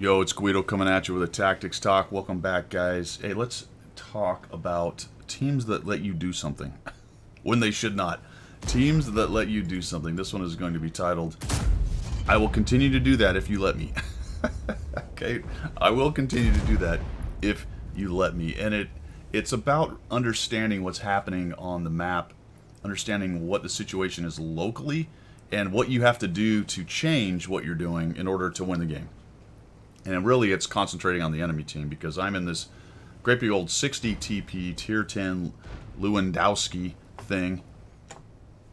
Yo, it's Guido coming at you with a Tactics Talk. Welcome back, guys. Hey, let's talk about teams that let you do something when they should not. Teams that let you do something. This one is going to be titled, I will continue to do that if you let me. Okay? I will continue to do that if you let me. And it's about understanding what's happening on the map, understanding what the situation is locally, and what you have to do to change what you're doing in order to win the game. And really, it's concentrating on the enemy team because I'm in this great big old 60 TP Tier 10 Lewandowski thing.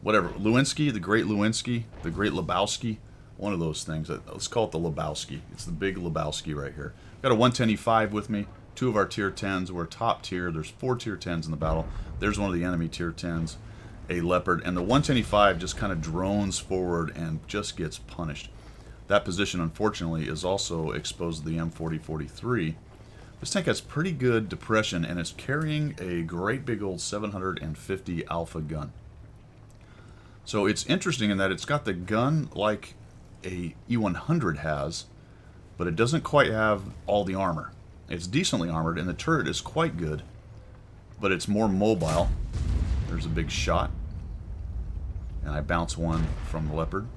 Whatever. Lewinsky, the Great Lebowski. One of those things. Let's call it the Lebowski. It's the big Lebowski right here. Got a 110E5 with me. Two of our Tier 10s. We're top tier. There's 4 Tier 10s in the battle. There's one of the enemy Tier 10s, a Leopard. And the 110E5 just kind of drones forward and just gets punished. That position, unfortunately, is also exposed to the M4043. This tank has pretty good depression, and it's carrying a great big old 750 Alpha gun. So it's interesting in that it's got the gun like a E100 has, but it doesn't quite have all the armor. It's decently armored, and the turret is quite good, but it's more mobile. There's a big shot, and I bounce one from the Leopard.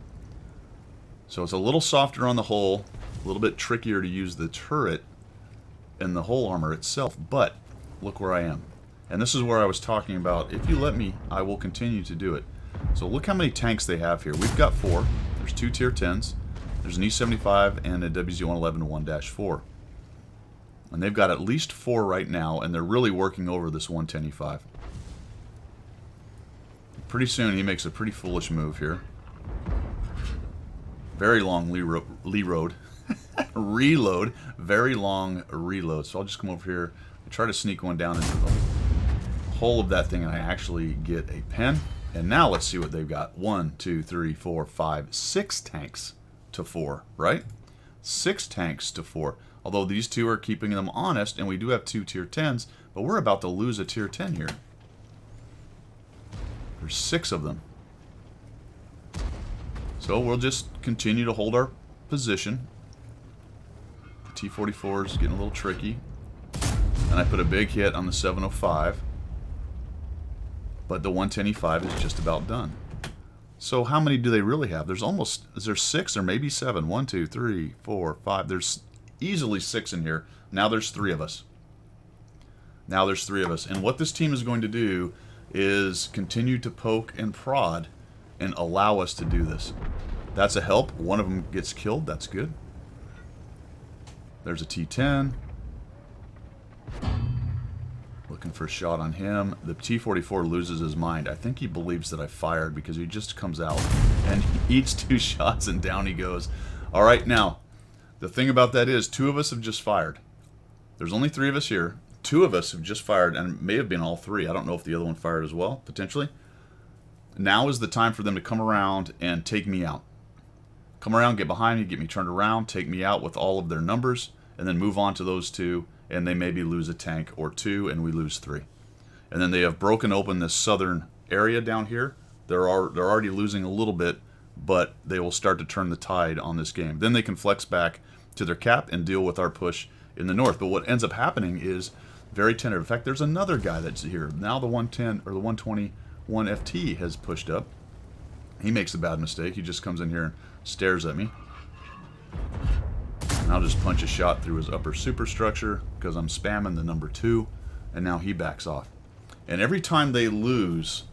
So it's a little softer on the hull, a little bit trickier to use the turret and the hull armor itself, but look where I am. And this is where I was talking about, if you let me, I will continue to do it. So look how many tanks they have here. We've got 4. There's 2 Tier 10s. There's an E75 and a WZ-111 1-4. And they've got at least 4 right now, and they're really working over this 110E5. Pretty soon he makes a pretty foolish move here. Very long reload. Very long reload. So I'll just come over here and try to sneak one down into the hole of that thing, and I actually get a pen. And now let's see what they've got. 1, 2, 3, 4, 5, 6 tanks to 4, right? 6 tanks to 4. Although these two are keeping them honest, and we do have 2 Tier 10s, but we're about to lose a Tier 10 here. There's 6 of them. So we'll just continue to hold our position. The T-44 is getting a little tricky. And I put a big hit on the 705. But the 110E5 is just about done. So how many do they really have? There's almost, is there 6 or maybe 7? 1, 2, 3, 4, 5. There's easily 6 in here. Now there's 3 of us. Now there's 3 of us. And what this team is going to do is continue to poke and prod and allow us to do this. That's a help. One of them gets killed. That's good. There's a T-10. Looking for a shot on him. The T-44 loses his mind. I think he believes that I fired because he just comes out and he eats 2 shots and down he goes. All right, now, the thing about that is 2 of us have just fired. There's only 3 of us here. 2 of us have just fired, and it may have been all 3. I don't know if the other one fired as well, potentially. Now is the time for them to come around and take me out. Come around, get behind me, get me turned around, take me out with all of their numbers, and then move on to those 2, and they maybe lose a tank or 2, and we lose 3. And then they have broken open this southern area down here. They're already losing a little bit, but they will start to turn the tide on this game. Then they can flex back to their cap and deal with our push in the north. But what ends up happening is very tentative. In fact, there's another guy that's here. Now the 110 or the 121 FT has pushed up. He makes a bad mistake. He just comes in here and stares at me. And I'll just punch a shot through his upper superstructure because I'm spamming the number 2, and now he backs off. And every time they lose,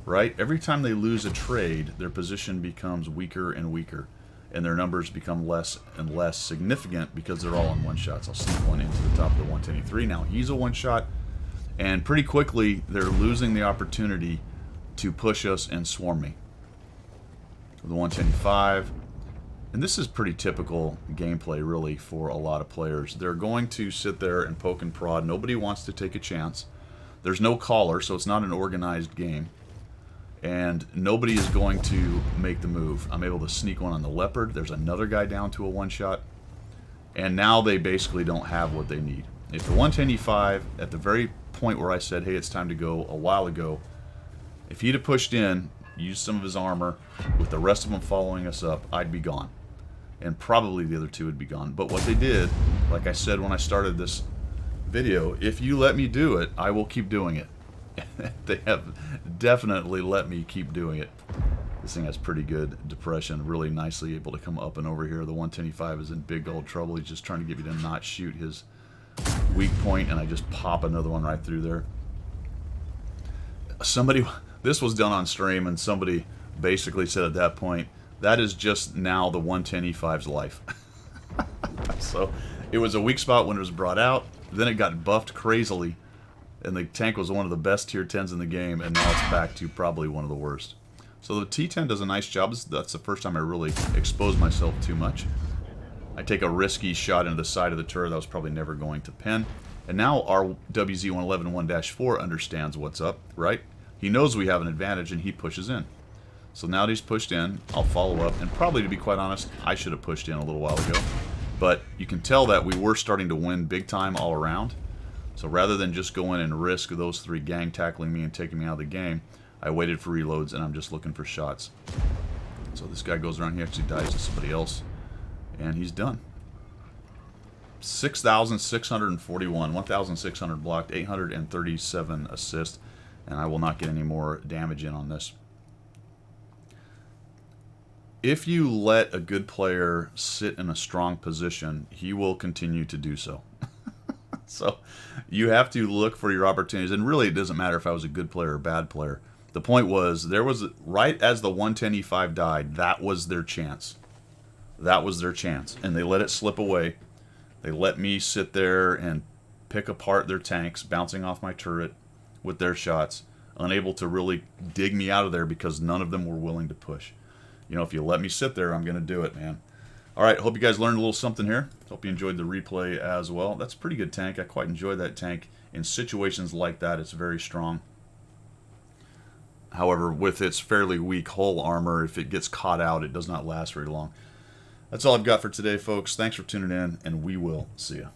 right, every time they lose a trade, their position becomes weaker and weaker, and their numbers become less and less significant because they're all on one-shots. I'll sneak one into the top of the 110E3. Now he's a one-shot, and pretty quickly they're losing the opportunity to push us and swarm me. The 110E5. And this is pretty typical gameplay, really, for a lot of players. They're going to sit there and poke and prod. Nobody wants to take a chance. There's no caller, so it's not an organized game. And nobody is going to make the move. I'm able to sneak one on the Leopard. There's another guy down to a one-shot. And now they basically don't have what they need. If the 110E5, at the very point where I said, hey, it's time to go a while ago, if he'd have pushed in, used some of his armor, with the rest of them following us up, I'd be gone. and probably the other two would be gone. But what they did, like I said when I started this video, if you let me do it, I will keep doing it. They have definitely let me keep doing it. This thing has pretty good depression, really nicely able to come up and over here. The 110E5 is in big old trouble. He's just trying to get me to not shoot his weak point, and I just pop another one right through there. Somebody, this was done on stream, and somebody basically said at that point, that is just now the 110E5's life. So it was a weak spot when it was brought out, then it got buffed crazily, and the tank was one of the best tier 10s in the game, and now it's back to probably one of the worst. So the T10 does a nice job. That's the first time I really exposed myself too much. I take a risky shot into the side of the turret that was probably never going to pin. And now our WZ-111-1-4 understands what's up, right? He knows we have an advantage, and he pushes in. So now that he's pushed in, I'll follow up. And probably, to be quite honest, I should have pushed in a little while ago. But you can tell that we were starting to win big time all around. So rather than just go in and risk those three gang tackling me and taking me out of the game, I waited for reloads, and I'm just looking for shots. So this guy goes around, he actually dies to somebody else, and he's done. 6,641, 1,600 blocked, 837 assists, and I will not get any more damage in on this. If you let a good player sit in a strong position, he will continue to do so. So you have to look for your opportunities, and really it doesn't matter if I was a good player or a bad player. The point was, there was, right as the 110E5 died, that was their chance. That was their chance, and they let it slip away. They let me sit there and pick apart their tanks, bouncing off my turret with their shots, unable to really dig me out of there because none of them were willing to push. You know, if you let me sit there, I'm going to do it, man. All right, hope you guys learned a little something here. Hope you enjoyed the replay as well. That's a pretty good tank. I quite enjoy that tank. In situations like that, it's very strong. However, with its fairly weak hull armor, if it gets caught out, it does not last very long. That's all I've got for today, folks. Thanks for tuning in, and we will see you.